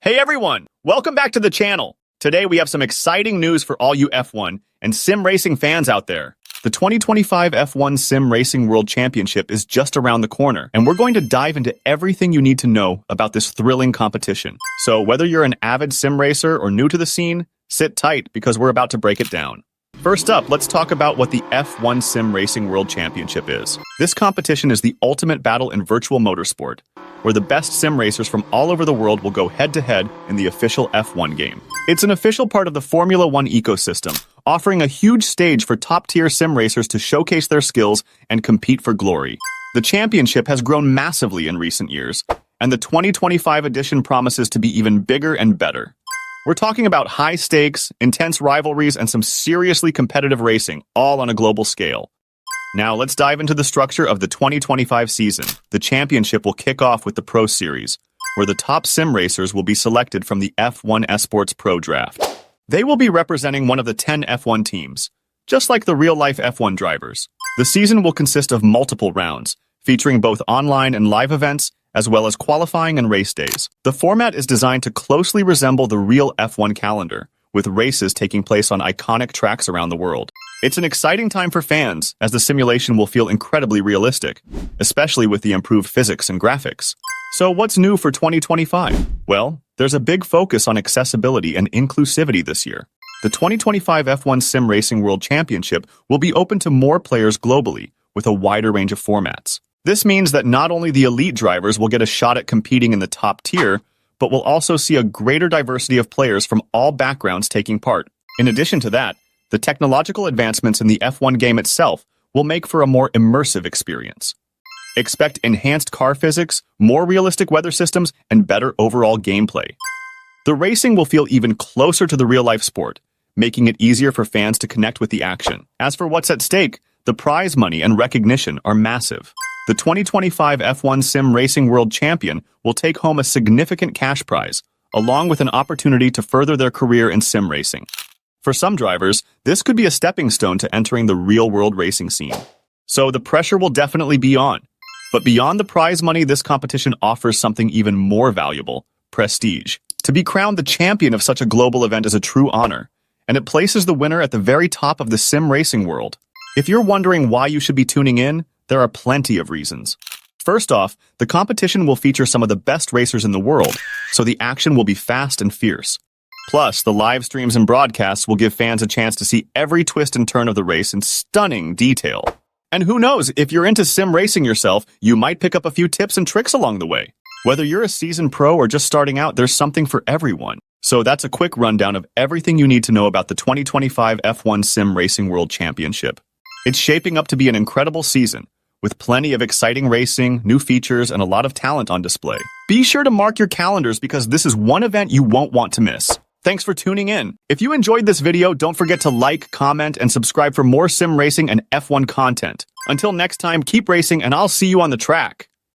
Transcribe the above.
Hey everyone, welcome back to the channel. Today we have some exciting news for all you F1 and sim racing fans out there. The 2025 F1 Sim Racing World Championship is just around the corner, and we're going to dive into everything you need to know about this thrilling competition. So whether you're an avid sim racer or new to the scene, sit tight because we're about to break it down. First up, let's talk about what the F1 Sim Racing World Championship is. This competition is the ultimate battle in virtual motorsport, where the best sim racers from all over the world will go head-to-head in the official F1 game. It's an official part of the Formula One ecosystem, offering a huge stage for top-tier sim racers to showcase their skills and compete for glory. The championship has grown massively in recent years, and the 2025 edition promises to be even bigger and better. We're talking about high stakes, intense rivalries, and some seriously competitive racing, all on a global scale. Now let's dive into the structure of the 2025 season. The championship will kick off with the Pro Series, where the top sim racers will be selected from the F1 Esports Pro Draft. They will be representing one of the 10 F1 teams, just like the real-life F1 drivers. The season will consist of multiple rounds, featuring both online and live events, as well as qualifying and race days. The format is designed to closely resemble the real F1 calendar, with races taking place on iconic tracks around the world. It's an exciting time for fans, as the simulation will feel incredibly realistic, especially with the improved physics and graphics. So what's new for 2025? Well, there's a big focus on accessibility and inclusivity this year. The 2025 F1 Sim Racing World Championship will be open to more players globally, with a wider range of formats. This means that not only the elite drivers will get a shot at competing in the top tier, but we'll also see a greater diversity of players from all backgrounds taking part. In addition to that, the technological advancements in the F1 game itself will make for a more immersive experience. Expect enhanced car physics, more realistic weather systems, and better overall gameplay. The racing will feel even closer to the real-life sport, making it easier for fans to connect with the action. As for what's at stake, the prize money and recognition are massive. The 2025 F1 Sim Racing World Champion will take home a significant cash prize, along with an opportunity to further their career in sim racing. For some drivers, this could be a stepping stone to entering the real-world racing scene. So the pressure will definitely be on. But beyond the prize money, this competition offers something even more valuable: prestige. To be crowned the champion of such a global event is a true honor, and it places the winner at the very top of the sim racing world. If you're wondering why you should be tuning in, there are plenty of reasons. First off, the competition will feature some of the best racers in the world, so the action will be fast and fierce. Plus, the live streams and broadcasts will give fans a chance to see every twist and turn of the race in stunning detail. And who knows, if you're into sim racing yourself, you might pick up a few tips and tricks along the way. Whether you're a seasoned pro or just starting out, there's something for everyone. So that's a quick rundown of everything you need to know about the 2025 F1 Sim Racing World Championship. It's shaping up to be an incredible season, with plenty of exciting racing, new features, and a lot of talent on display. Be sure to mark your calendars because this is one event you won't want to miss. Thanks for tuning in. If you enjoyed this video, don't forget to like, comment, and subscribe for more sim racing and F1 content. Until next time, keep racing and I'll see you on the track.